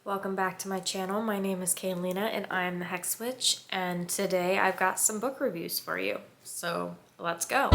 Welcome back to my channel. My name is Kaylina and I'm the Hex Witch, and today I've got some book reviews for you. So let's go.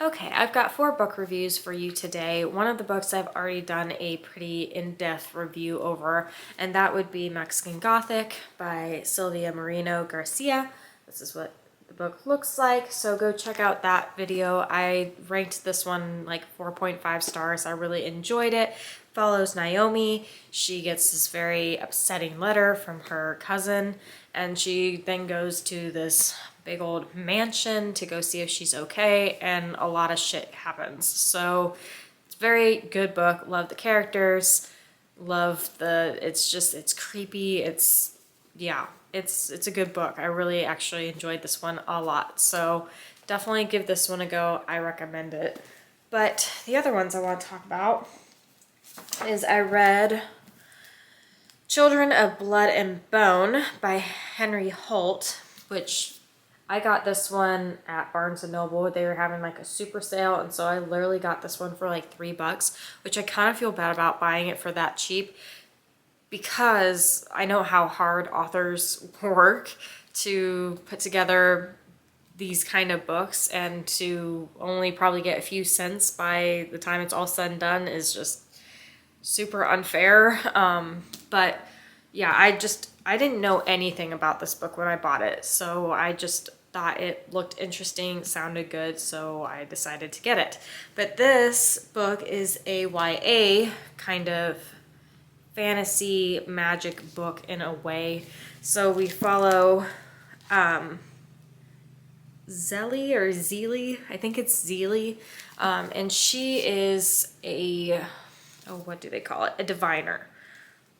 Okay, I've got 4 book reviews for you today. One of the books I've already done a pretty in-depth review over, and that would be Mexican Gothic by Silvia Moreno Garcia. This is what the book looks like, so go check out that video. I ranked this one like 4.5 stars. I really enjoyed it. Follows Naomi. She gets this very upsetting letter from her cousin, and she then goes to this big old mansion to go see if she's okay, and a lot of shit happens. So it's a very good book. Love the characters, love it's creepy. It's a good book. I really actually enjoyed this one a lot. So definitely give this one a go. I recommend it. But the other ones I want to talk about is I read Children of Blood and Bone by Henry Holt, which I got this one at Barnes & Noble. They were having like a super sale, and so I literally got this one for like $3, which I kind of feel bad about buying it for that cheap because I know how hard authors work to put together these kind of books, and to only probably get a few cents by the time it's all said and done is just super unfair. But yeah, I didn't know anything about this book when I bought it, so I just thought it looked interesting, sounded good, so I decided to get it. But this book is a YA kind of fantasy magic book in a way. So we follow Zelly or Zeely, I think it's Zeely, and she is what do they call it? A diviner,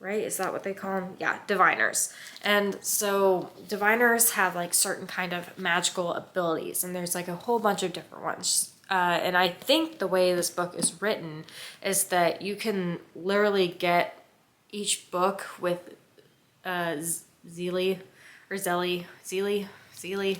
right? Is that what they call them? Yeah, diviners. And so diviners have like certain kind of magical abilities, and there's like a whole bunch of different ones. And I think the way this book is written is that you can literally get each book with Zeely or Zeely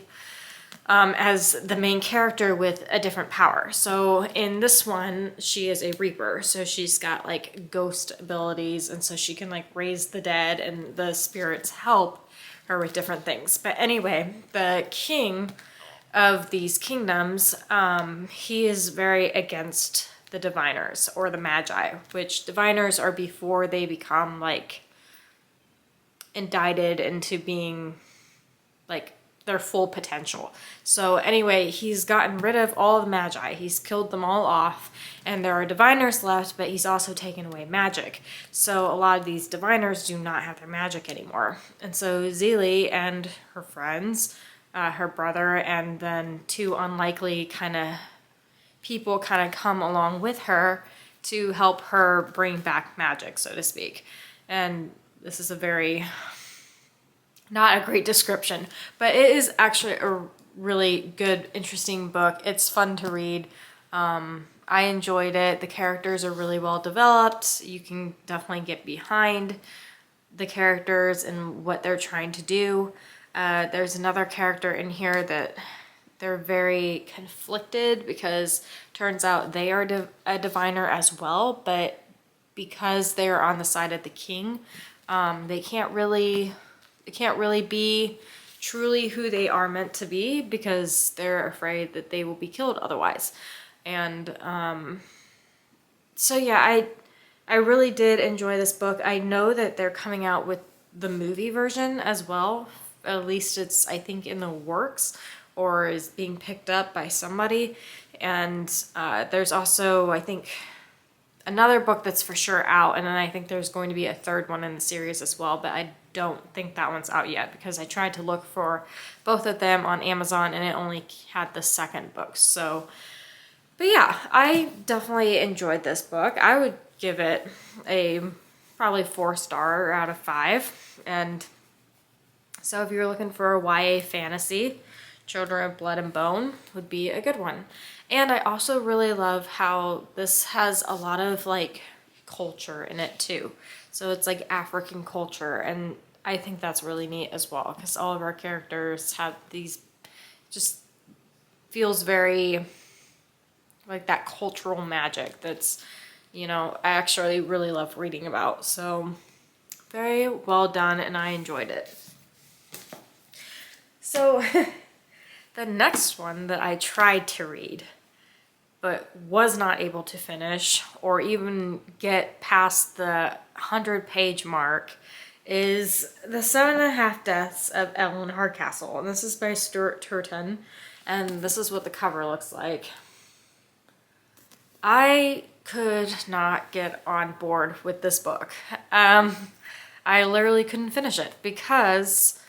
as the main character with a different power. So in this one, she is a reaper, so she's got like ghost abilities, and so she can like raise the dead, and the spirits help her with different things. But anyway, the king of these kingdoms, he is very against the diviners or the magi, which diviners are before they become like indicted into being like their full potential. So anyway, he's gotten rid of all the magi. He's killed them all off, and there are diviners left, but he's also taken away magic. So a lot of these diviners do not have their magic anymore. And so Zeely and her friends, her brother, and then 2 unlikely kind of people kind of come along with her to help her bring back magic, so to speak. And this is a very not a great description, but it is actually a really good, interesting book. It's fun to read. I enjoyed it. The characters are really well developed. You can definitely get behind the characters and what they're trying to do. There's another character in here that they're very conflicted because turns out they are a diviner as well, but because they're on the side of the king, they can't really be truly who they are meant to be because they're afraid that they will be killed otherwise. And so yeah, I really did enjoy this book. I know that they're coming out with the movie version as well. At least it's, I think, in the works or is being picked up by somebody. And there's also, I think, another book that's for sure out, and then I think there's going to be a 3rd one in the series as well, but I don't think that one's out yet because I tried to look for both of them on Amazon and it only had the 2nd book. So, but yeah, I definitely enjoyed this book. I would give it a probably 4-star out of 5. And so if you're looking for a YA fantasy, Children of Blood and Bone would be a good one. And I also really love how this has a lot of like culture in it too. So it's like African culture, and I think that's really neat as well because all of our characters have these just feels very like that cultural magic that's, you know, I actually really love reading about. So very well done, and I enjoyed it. So the next one that I tried to read but was not able to finish or even get past the 100-page mark is The 7.5 Deaths of Evelyn Hardcastle. And this is by Stuart Turton, and this is what the cover looks like. I could not get on board with this book. I literally couldn't finish it because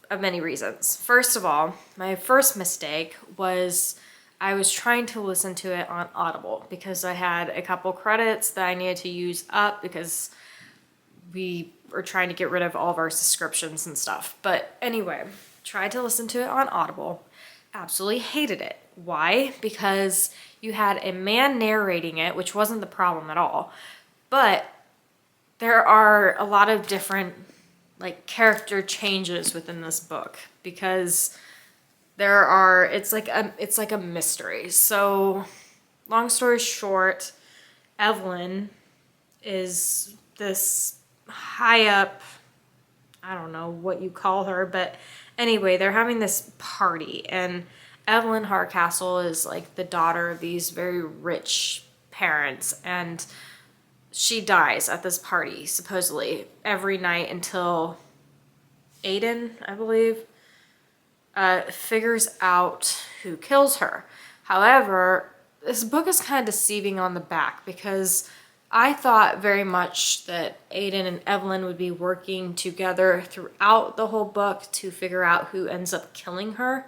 of many reasons. First of all, my first mistake was I was trying to listen to it on Audible because I had a couple credits that I needed to use up because we were trying to get rid of all of our subscriptions and stuff. But anyway, tried to listen to it on Audible. Absolutely hated it. Why? Because you had a man narrating it, which wasn't the problem at all. But there are a lot of different like character changes within this book because it's like a mystery. So long story short, Evelyn is this high up, I don't know what you call her, but anyway, they're having this party, and Evelyn Hardcastle is like the daughter of these very rich parents, and she dies at this party supposedly every night until Aiden, I believe, figures out who kills her. However, this book is kind of deceiving on the back because I thought very much that Aiden and Evelyn would be working together throughout the whole book to figure out who ends up killing her.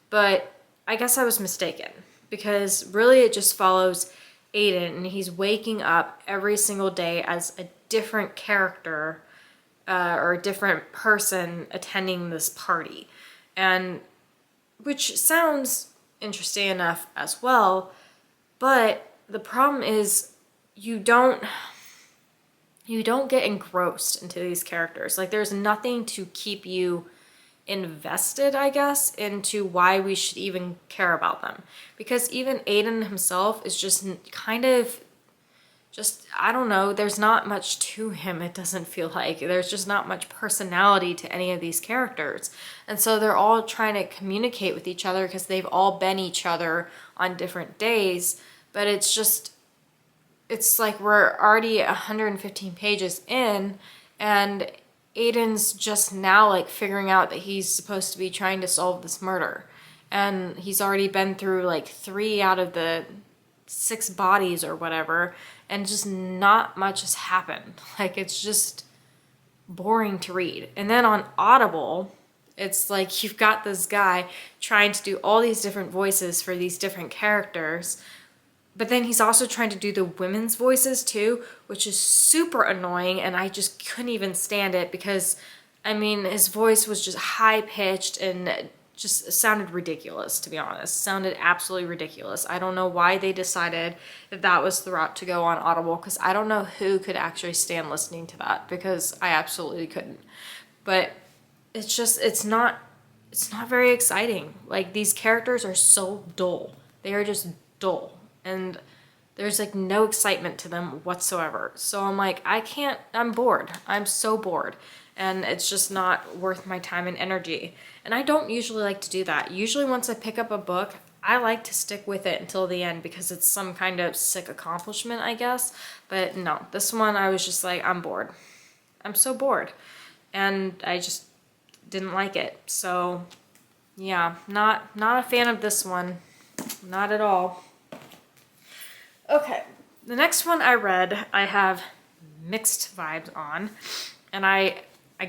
But I guess I was mistaken because really it just follows Aiden, and he's waking up every single day as a different character or a different person attending this party. And which sounds interesting enough as well, but the problem is you don't get engrossed into these characters. Like there's nothing to keep you invested, I guess, into why we should even care about them. Because even Aiden himself is just kind of I don't know, there's not much to him, it doesn't feel like. There's just not much personality to any of these characters. And so they're all trying to communicate with each other because they've all been each other on different days. But it's like we're already 115 pages in, and Aiden's just now like figuring out that he's supposed to be trying to solve this murder. And he's already been through like 3 out of the 6 bodies or whatever, and just not much has happened. Like it's just boring to read. And then on Audible, it's like you've got this guy trying to do all these different voices for these different characters, but then he's also trying to do the women's voices too, which is super annoying, and I just couldn't even stand it because, I mean, his voice was just high-pitched and just sounded ridiculous, to be honest. Sounded absolutely ridiculous. I don't know why they decided that was the route to go on Audible, because I don't know who could actually stand listening to that, because I absolutely couldn't. But it's not very exciting. Like, these characters are so dull. They are just dull. And there's like no excitement to them whatsoever. So I'm like, I'm bored. I'm so bored. And it's just not worth my time and energy. And I don't usually like to do that. Usually once I pick up a book, I like to stick with it until the end because it's some kind of sick accomplishment, I guess. But no, this one I was just like, I'm bored. I'm so bored. And I just didn't like it. So yeah, not a fan of this one. Not at all. Okay, the next one I read, I have mixed vibes on. And I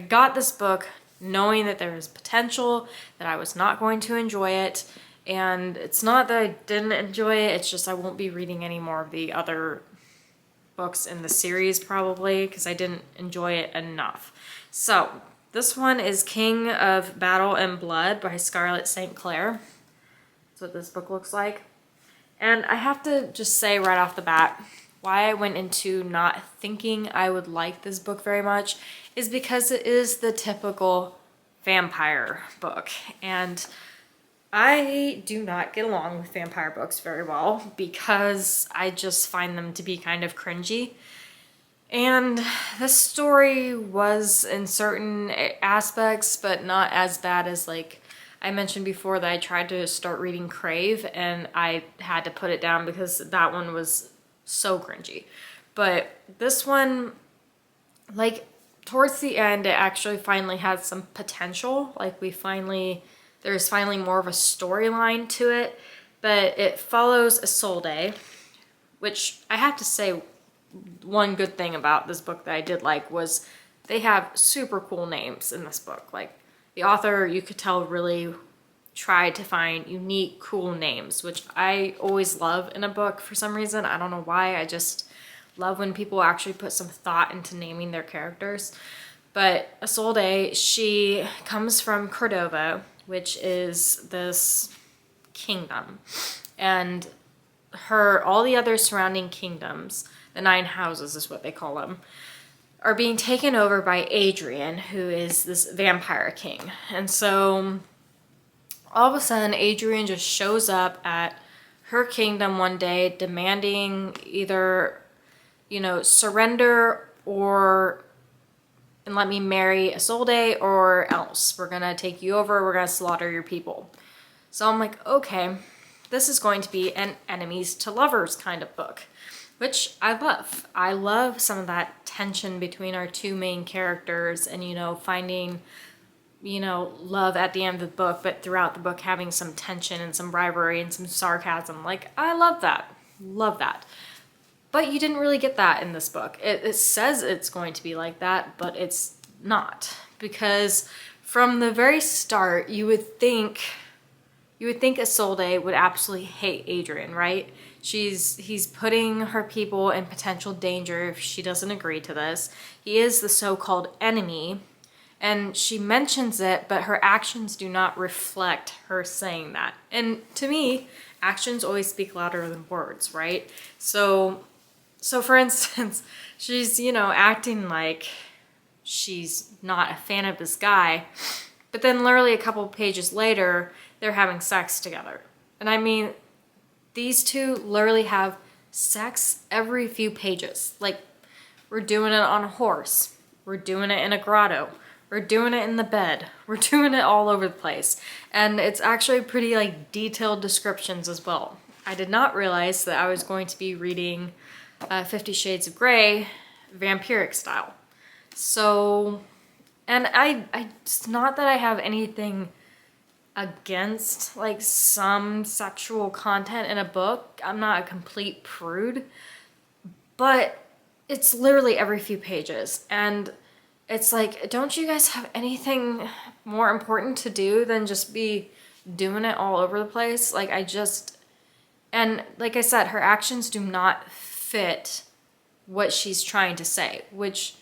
got this book knowing that there was potential, that I was not going to enjoy it. And it's not that I didn't enjoy it, it's just I won't be reading any more of the other books in the series probably because I didn't enjoy it enough. So, this one is King of Battle and Blood by Scarlett St. Clair. That's what this book looks like. And I have to just say right off the bat, why I went into not thinking I would like this book very much is because it is the typical vampire book. And I do not get along with vampire books very well because I just find them to be kind of cringy. And this story was in certain aspects, but not as bad as, like, I mentioned before that I tried to start reading Crave and I had to put it down because that one was so cringy. But this one, like, towards the end, it actually finally had some potential. Like, there's finally more of a storyline to it. But it follows Isolde, which I have to say, one good thing about this book that I did like was they have super cool names in this book. Like, the author, you could tell, really tried to find unique, cool names, which I always love in a book for some reason. I don't know why. I just love when people actually put some thought into naming their characters. But Isolde, she comes from Cordova, which is this kingdom. And all the other surrounding kingdoms, the 9 houses is what they call them, are being taken over by Adrian, who is this vampire king. And so all of a sudden, Adrian just shows up at her kingdom one day demanding either, surrender and let me marry Isolde, or else we're gonna take you over, we're gonna slaughter your people. So I'm like, okay, this is going to be an enemies to lovers kind of book, which I love. I love some of that tension between our 2 main characters and, finding, love at the end of the book, but throughout the book having some tension and some rivalry and some sarcasm. Like, I love that. Love that. But you didn't really get that in this book. It says it's going to be like that, but it's not. Because from the very start, you would think Isolde would absolutely hate Adrian, right? He's putting her people in potential danger if she doesn't agree to this. He is the so-called enemy, and she mentions it, but her actions do not reflect her saying that. And to me, actions always speak louder than words, right? So for instance, she's, acting like she's not a fan of this guy, but then literally a couple pages later, they're having sex together. And I mean, these 2 literally have sex every few pages. Like, we're doing it on a horse. We're doing it in a grotto. We're doing it in the bed. We're doing it all over the place. And it's actually pretty, like, detailed descriptions as well. I did not realize that I was going to be reading 50 Shades of Grey vampiric style. So, and it's not that I have anything against, like, some sexual content in a book. I'm not a complete prude, but it's literally every few pages. And it's like, don't you guys have anything more important to do than just be doing it all over the place? Like, and like I said, her actions do not fit what she's trying to say, which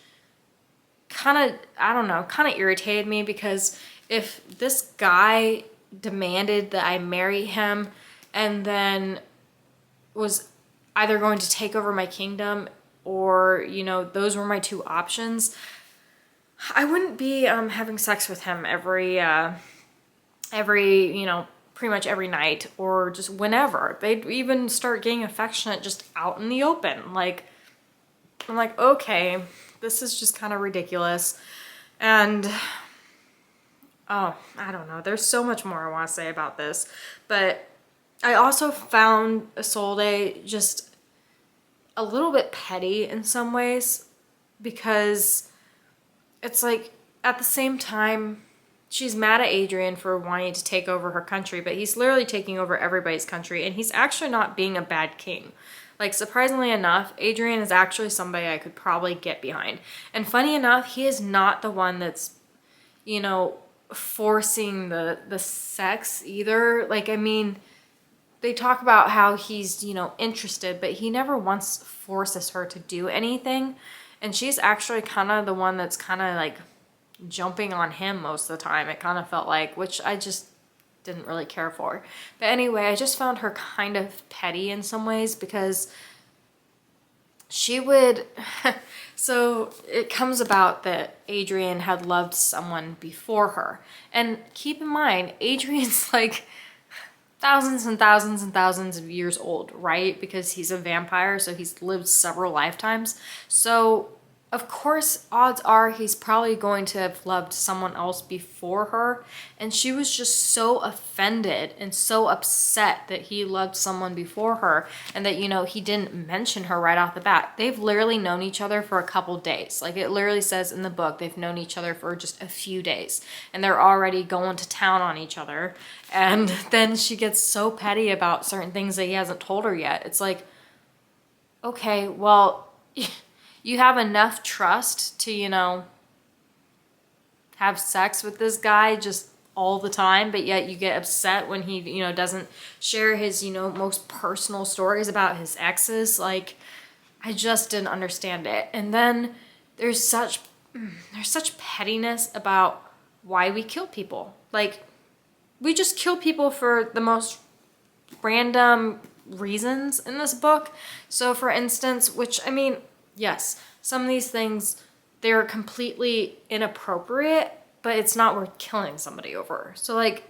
kind of irritated me, because if this guy demanded that I marry him and then was either going to take over my kingdom or, those were my 2 options, I wouldn't be having sex with him every pretty much every night or just whenever. They'd even start getting affectionate just out in the open. Like, I'm like, okay, this is just kind of ridiculous. And oh, I don't know. There's so much more I want to say about this. But I also found Isolde just a little bit petty in some ways, because it's like, at the same time, she's mad at Adrian for wanting to take over her country, but he's literally taking over everybody's country, and he's actually not being a bad king. Like, surprisingly enough, Adrian is actually somebody I could probably get behind. And funny enough, he is not the one that's, forcing the sex either. Like, I mean, they talk about how he's, interested, but he never once forces her to do anything. And she's actually kind of the one that's kind of like jumping on him most of the time, it kind of felt like, which I just didn't really care for. But anyway, I just found her kind of petty in some ways, because she would so it comes about that Adrian had loved someone before her, and keep in mind, Adrian's like thousands and thousands and thousands of years old, right? Because he's a vampire, so he's lived several lifetimes. So of course, odds are he's probably going to have loved someone else before her. And she was just so offended and so upset that he loved someone before her, and that, you know, he didn't mention her right off the bat. They've literally known each other for a couple days. Like, it literally says in the book, they've known each other for just a few days, and they're already going to town on each other. And then she gets so petty about certain things that he hasn't told her yet. It's like, okay, well, you have enough trust to, you know, have sex with this guy just all the time, but yet you get upset when he, you know, doesn't share his, you know, most personal stories about his exes. Like, I just didn't understand it. And then there's such pettiness about why we kill people. Like, we just kill people for the most random reasons in this book. So for instance, which, I mean, yes, some of these things, they're completely inappropriate, but it's not worth killing somebody over. So like,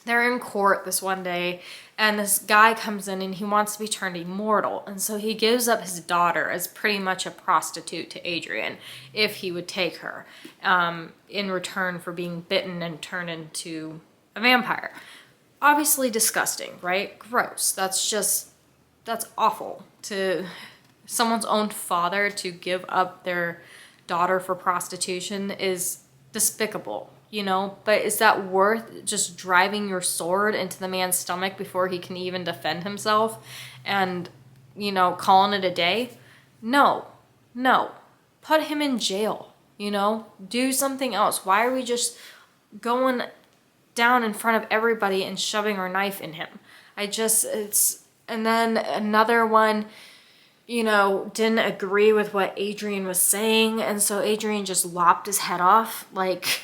they're in court this one day, and this guy comes in and he wants to be turned immortal. And so he gives up his daughter as pretty much a prostitute to Adrian if he would take her, in return for being bitten and turned into a vampire. Obviously disgusting, right? Gross. That's awful. To someone's own father to give up their daughter for prostitution is despicable, you know? But is that worth just driving your sword into the man's stomach before he can even defend himself and, you know, calling it a day? No. Put him in jail, you know? Do something else. Why are we just going down in front of everybody and shoving our knife in him? And then another one, you know, didn't agree with what Adrian was saying, and so Adrian just lopped his head off. Like,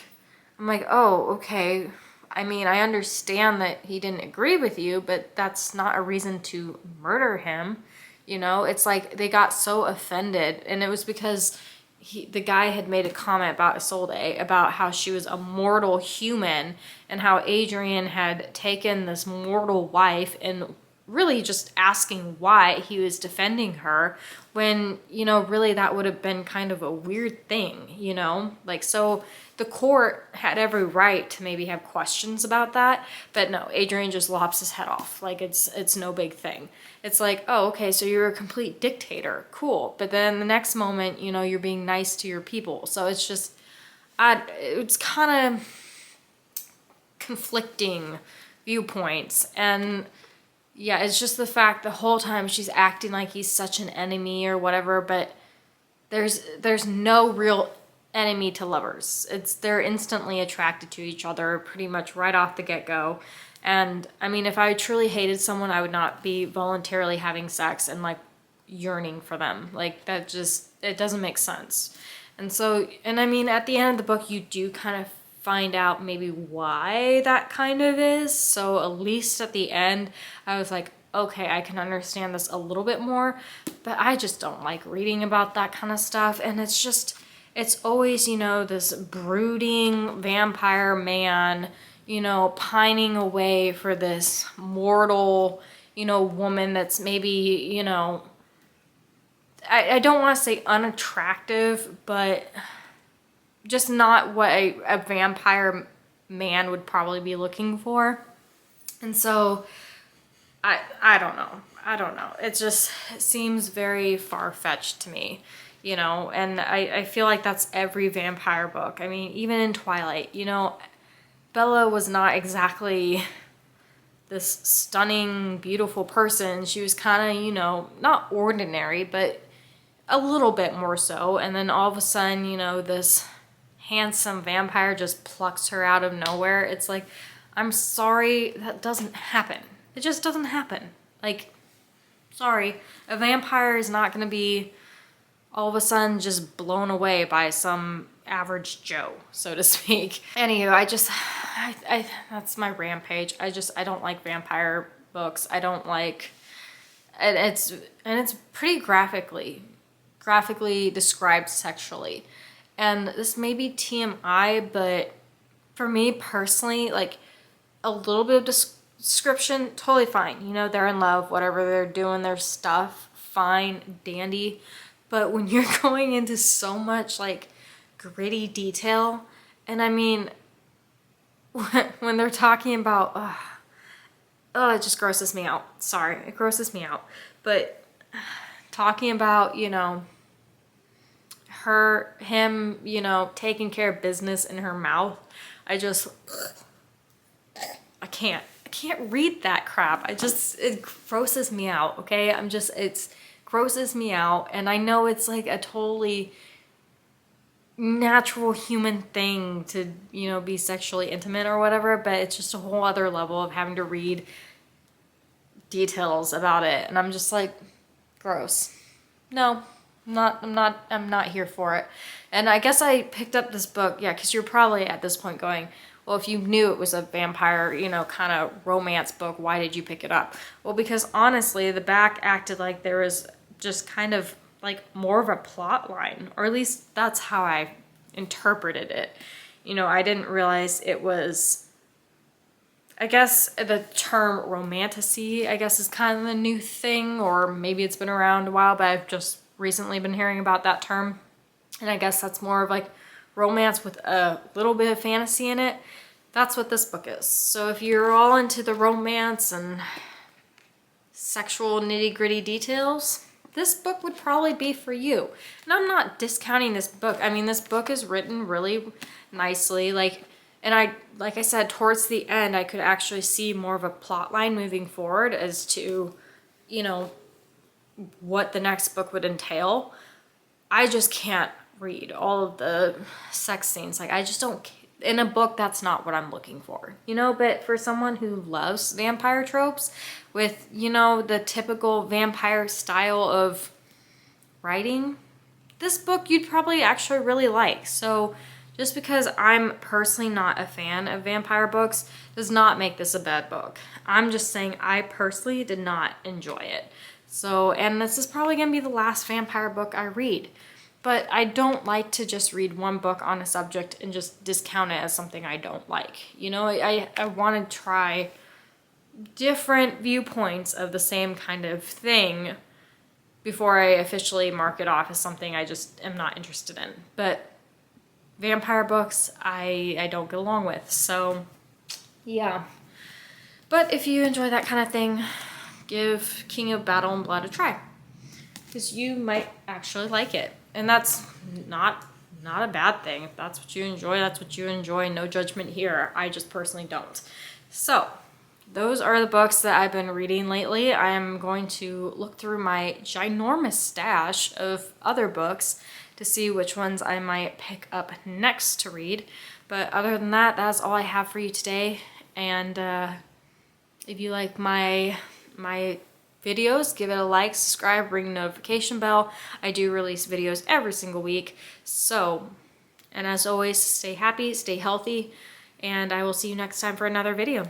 I'm like, oh, okay. I mean, I understand that he didn't agree with you, but that's not a reason to murder him. You know, it's like they got so offended, and it was because the guy had made a comment about Isolde, about how she was a mortal human, and how Adrian had taken this mortal wife and really just asking why he was defending her, when, you know, really that would have been kind of a weird thing, you know? Like, so the court had every right to maybe have questions about that, but no, Adrian just lops his head off. Like, it's no big thing. It's like, oh, okay, so you're a complete dictator. Cool. But then the next moment, you know, you're being nice to your people. So it's just, it's kind of conflicting viewpoints. And yeah, it's just the fact the whole time she's acting like he's such an enemy or whatever, but there's no real enemy to lovers. They're instantly attracted to each other pretty much right off the get-go. And I mean, if I truly hated someone, I would not be voluntarily having sex and like yearning for them. Like, that just, it doesn't make sense. And so, and I mean, at the end of the book, you do kind of find out maybe why that kind of is. So at least at the end, I was like, okay, I can understand this a little bit more, but I just don't like reading about that kind of stuff. And it's just, it's always, you know, this brooding vampire man, you know, pining away for this mortal, you know, woman that's maybe, you know, I don't want to say unattractive, but just not what a vampire man would probably be looking for. And so I don't know. It just seems very far-fetched to me, you know, and I feel like that's every vampire book. I mean, even in Twilight, you know, Bella was not exactly this stunning, beautiful person. She was kind of, you know, not ordinary, but a little bit more so. And then all of a sudden, you know, this handsome vampire just plucks her out of nowhere. It's like, I'm sorry, that doesn't happen. It just doesn't happen. Like, sorry, a vampire is not going to be all of a sudden just blown away by some average Joe, so to speak. Anywho, I that's my rampage. I don't like vampire books. I don't like, and it's pretty graphically described sexually. And this may be TMI, but for me personally, like, a little bit of description, totally fine. You know, they're in love, whatever they're doing, their stuff, fine, dandy. But when you're going into so much like gritty detail, and I mean, when they're talking about, it just grosses me out. Sorry, it grosses me out. But talking about, you know, him, you know, taking care of business in her mouth, I can't read that crap. It grosses me out, okay? It grosses me out. And I know it's like a totally natural human thing to, you know, be sexually intimate or whatever, but it's just a whole other level of having to read details about it. And I'm just like, gross. No, I'm not here for it. And I guess I picked up this book, yeah, because you're probably at this point going, well, if you knew it was a vampire, you know, kind of romance book, why did you pick it up? Well, because honestly, the back acted like there was just kind of like more of a plot line, or at least that's how I interpreted it. You know, I didn't realize it was, I guess the term romantasy, I guess, is kind of the new thing, or maybe it's been around a while, but I've just recently been hearing about that term. And I guess that's more of like romance with a little bit of fantasy in it. That's what this book is. So if you're all into the romance and sexual nitty-gritty details, this book would probably be for you. And I'm not discounting this book. I mean, this book is written really nicely. Like I said, towards the end, I could actually see more of a plot line moving forward as to, you know, what the next book would entail. I just can't read all of the sex scenes. Like, I just don't, in a book, that's not what I'm looking for, you know. But for someone who loves vampire tropes with, you know, the typical vampire style of writing, this book you'd probably actually really like. So just because I'm personally not a fan of vampire books does not make this a bad book. I'm just saying I personally did not enjoy it. So, and this is probably going to be the last vampire book I read. But I don't like to just read one book on a subject and just discount it as something I don't like. You know, I want to try different viewpoints of the same kind of thing before I officially mark it off as something I just am not interested in. But vampire books, I don't get along with. So, yeah. But if you enjoy that kind of thing, give King of Battle and Blood a try. Because you might actually like it. And that's not a bad thing. If that's what you enjoy, that's what you enjoy. No judgment here. I just personally don't. So, those are the books that I've been reading lately. I am going to look through my ginormous stash of other books to see which ones I might pick up next to read. But other than that, that's all I have for you today. And if you like my videos, give it a like, subscribe, ring the notification bell. I do release videos every single week. So, and as always, stay happy, stay healthy, and I will see you next time for another video.